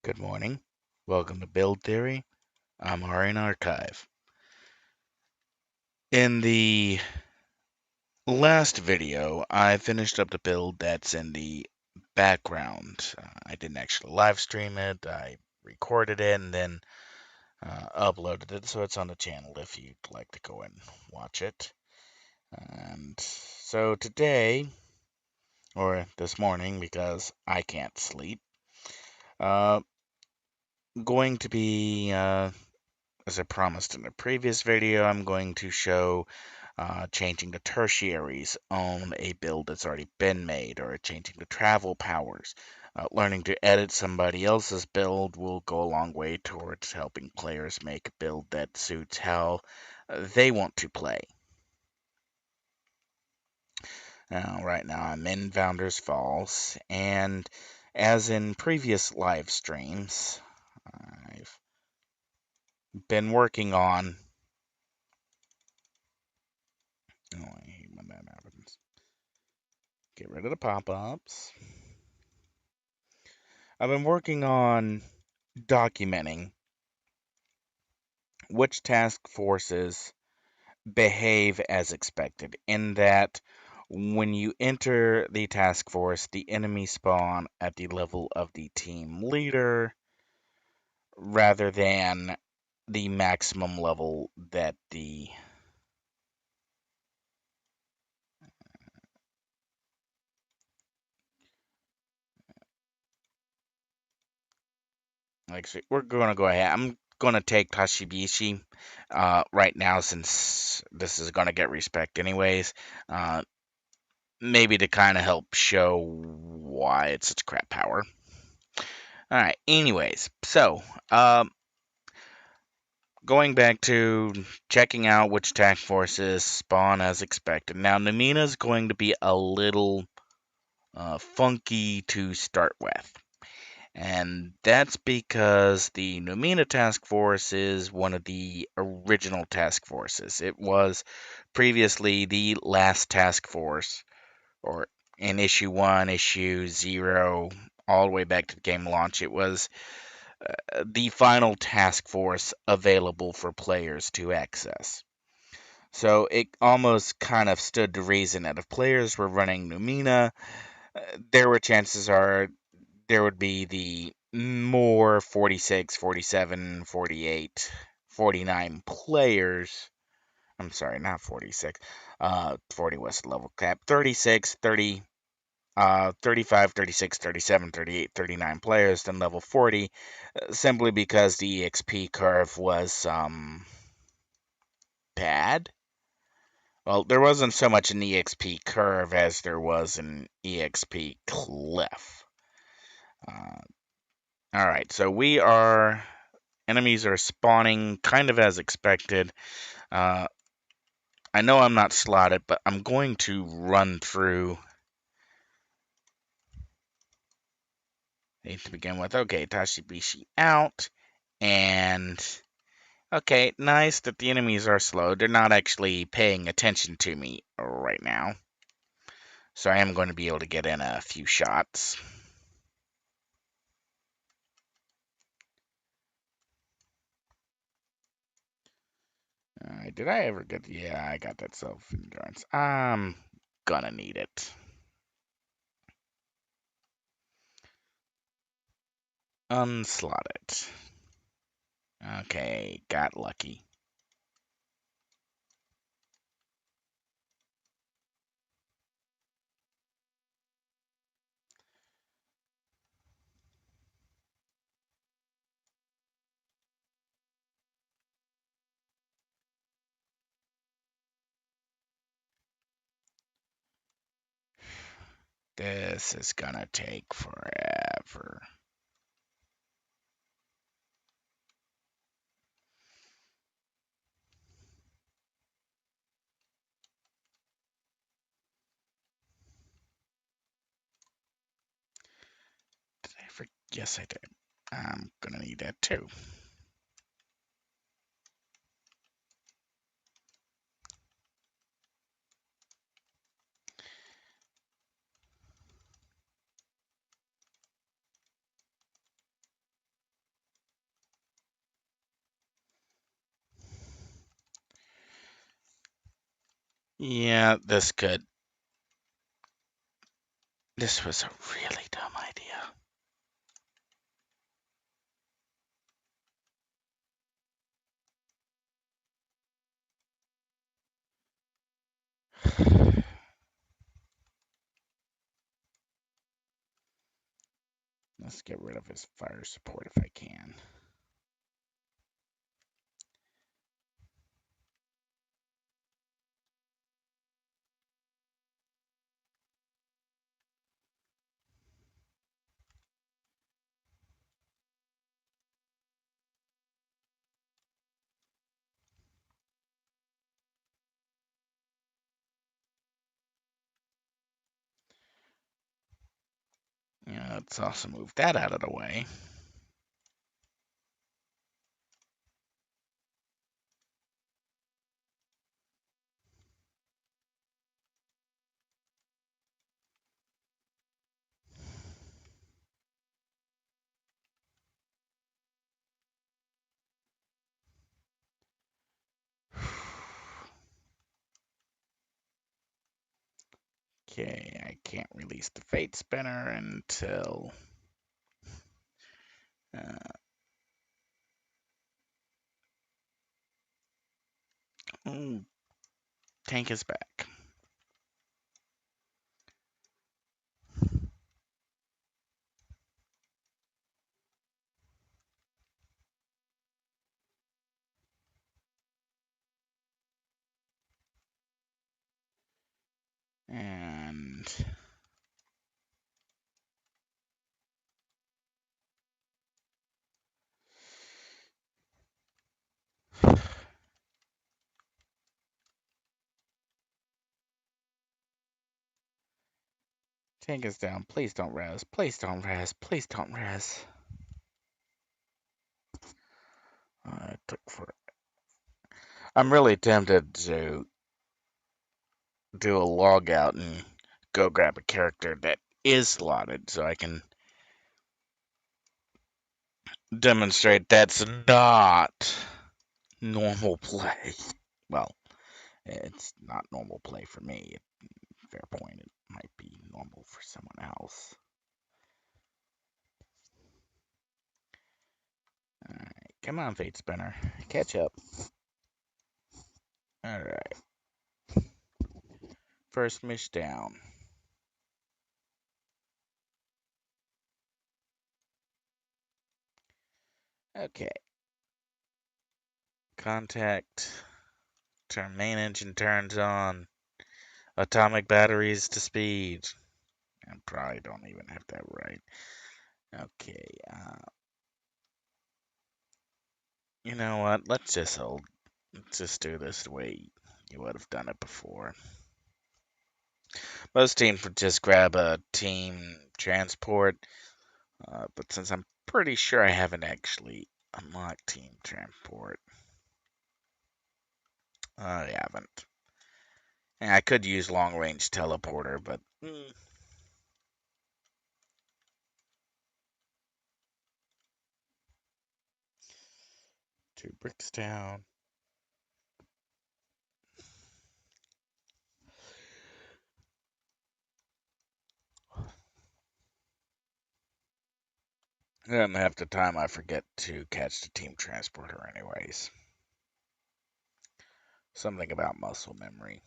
Good morning. Welcome to Build Theory. I'm Aurian Archive. In the last video, I finished up the build that's in the background. I didn't actually live stream it. I recorded it and then uploaded it, so it's on the channel if you'd like to go and watch it. And so today, or this morning, because I can't sleep, uh, going to be as I promised in the previous video, I'm going to show changing the tertiaries on a build that's already been made, or changing the travel powers. Learning to edit somebody else's build will go a long way towards helping players make a build that suits how they want to play. Right now I'm in Founders Falls, and as in previous live streams, I've been working on. Oh, I hate when that happens. Get rid of the pop-ups. I've been working on documenting which task forces behave as expected, in that when you enter the task force, the enemy spawn at the level of the team leader rather than the maximum level that the actually we're going to go ahead. I'm going to take Tashibishi right now, since this is going to get respect anyways. Uh, Maybe to kind of help show why it's such crap power. All right. Anyways, so going back to checking out which task forces spawn as expected. Now, Namina is going to be a little funky to start with. And that's because the Numina task force is one of the original task forces. It was previously the last task force, or in issue 1, issue 0, all the way back to the game launch. It was the final task force available for players to access. So it almost kind of stood to reason that if players were running Numina, there were chances are there would be the more 46, 47, 48, 49 players. I'm sorry, not 46. 40 was the level cap. 36, 30, 35, 36, 37, 38, 39 players than level 40, simply because the EXP curve was bad. Well, there wasn't so much an EXP curve as there was an EXP cliff. Uh, Alright, so enemies are spawning kind of as expected. Uh, I know I'm not slotted, but I'm going to run through to begin with. Okay, Tashibishi out. And, okay, nice that the enemies are slow. They're not actually paying attention to me right now. So I am going to be able to get in a few shots. Alright, did I ever get... Yeah, I got that self-endurance. I'm gonna need it. Unslotted. Okay, got lucky. This is gonna take forever. Did I forget? Yes, I did. I'm gonna need that too. Yeah, this could. This was a really dumb idea. Let's get rid of his fire support if I can. Yeah, let's also move that out of the way. Okay, I can't release the Fate Spinner until uh, oh, tank is back. And tank is down. Please don't res. Please don't res. Please don't res. It took for. I'm really tempted to do a log out and go grab a character that is slotted so I can demonstrate that's not normal play. Well, it's not normal play for me. Fair point. It might be normal for someone else. Alright, come on, Fate Spinner. Catch up. Alright. First mish down. Okay. Contact. Turn main engine turns on. Atomic batteries to speed. I probably don't even have that right. Okay. You know what? Let's just hold. Let's just do this the way you would have done it before. Most teams would just grab a team transport, but since I'm pretty sure I haven't actually unlocked team transport, I haven't. And I could use long range teleporter, but to BRICKSTOWN. And half the time I forget to catch the team transporter, anyways. Something about muscle memory.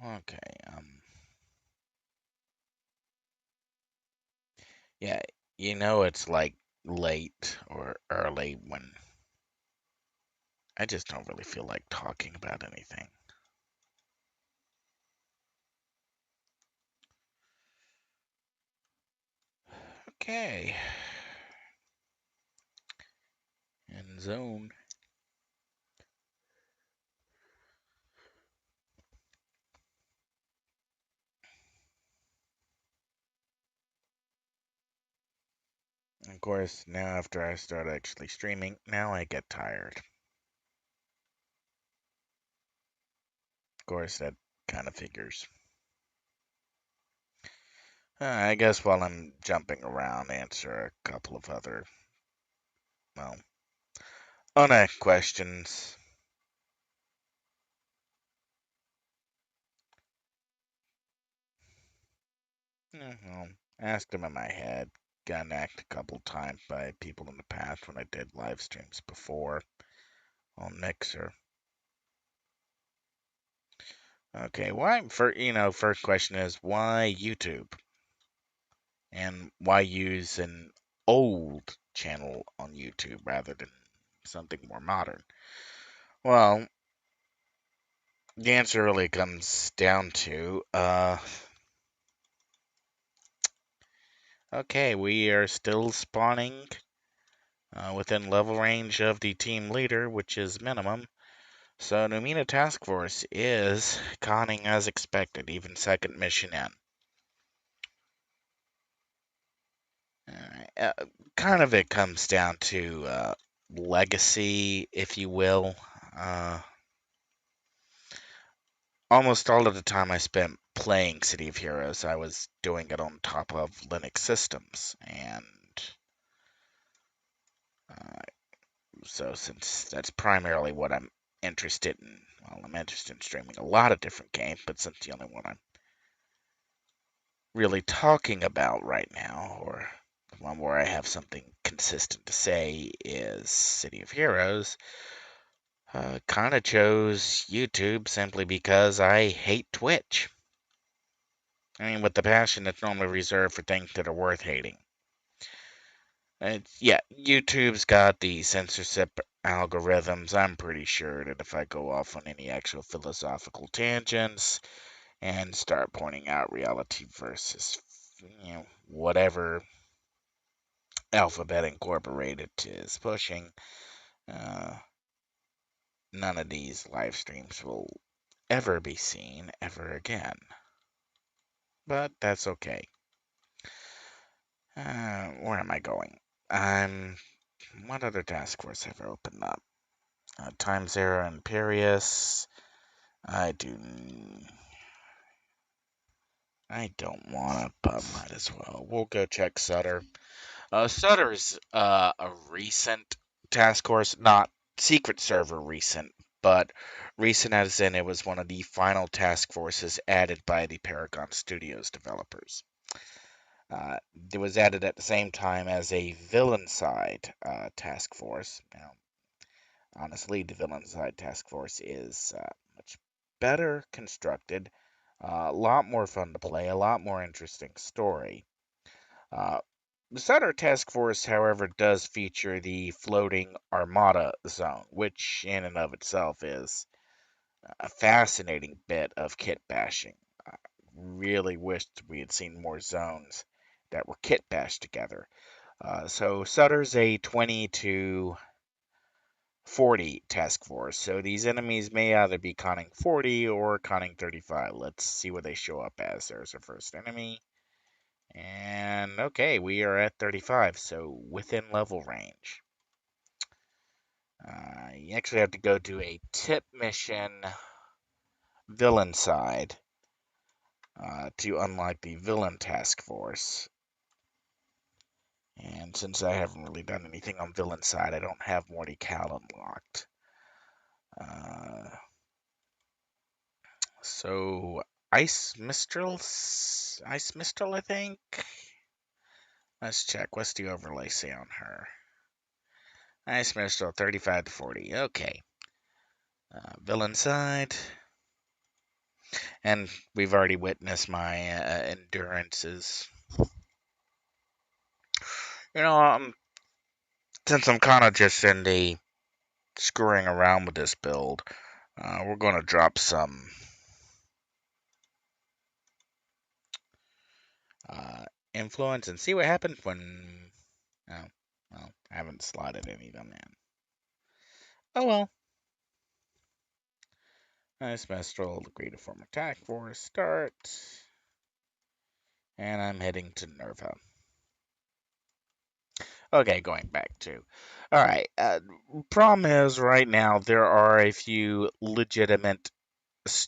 Okay, yeah, you know it's like late or early when I just don't really feel like talking about anything. Okay. End zone. Of course, now after I start actually streaming, now I get tired. Of course, that kind of figures. I guess while I'm jumping around, answer a couple of other, well, unasked questions. Well, asked them in my head. Gotten asked a couple times by people in the past when I did live streams before on Mixer. Okay, why? First question is why YouTube, and why use an old channel on YouTube rather than something more modern? Well, the answer really comes down to, okay, we are still spawning within level range of the team leader, which is minimum. So Numina Task Force is conning as expected, even second mission in. Kind of it comes down to legacy, if you will. Uh, Almost all of the time I spent playing City of Heroes, I was doing it on top of Linux systems. And uh, so, since that's primarily what I'm interested in, well, I'm interested in streaming a lot of different games, but since the only one I'm really talking about right now, or the one where I have something consistent to say, is City of Heroes, kind of chose YouTube simply because I hate Twitch. I mean, with the passion that's normally reserved for things that are worth hating. Yeah, YouTube's got the censorship algorithms. I'm pretty sure that if I go off on any actual philosophical tangents and start pointing out reality versus, whatever Alphabet Incorporated is pushing, uh, none of these live streams will ever be seen ever again. But that's okay. Where am I going? I'm. What other task force have I opened up? Time Zero Imperius. I do. I don't want to, but might as well. We'll go check Sutter. Sutter's a recent task force, not secret server recent, but recent as in it was one of the final task forces added by the Paragon Studios developers. It was added at the same time as a villain side task force. Now, honestly, the villain side task force is much better constructed, a lot more fun to play, a lot more interesting story. Uh, the Sutter Task Force, however, does feature the floating Armada zone, which in and of itself is a fascinating bit of kit bashing. I really wished we had seen more zones that were kit bashed together. So Sutter's a 20 to 40 task force, so these enemies may either be conning 40 or conning 35. Let's see what they show up as. There's our first enemy. And okay, we are at 35, so within level range. You actually have to go to a tip mission villain side to unlock the villain task force. And since I haven't really done anything on villain side, I don't have Morty Cal unlocked. Uh, so Ice Mistral, I think. Let's check. What's the overlay say on her? Ice Mistral, 35 to 40. Okay. Villain side. And we've already witnessed my endurances. Since I'm kind of just in the screwing around with this build, we're going to drop some uh, influence and see what happens when. Oh, well, I haven't slotted any of them in. Oh well. Nice Mestral, agree to form attack force, start. And I'm heading to Nerva. Okay, going back to. Alright, problem is right now there are a few legitimate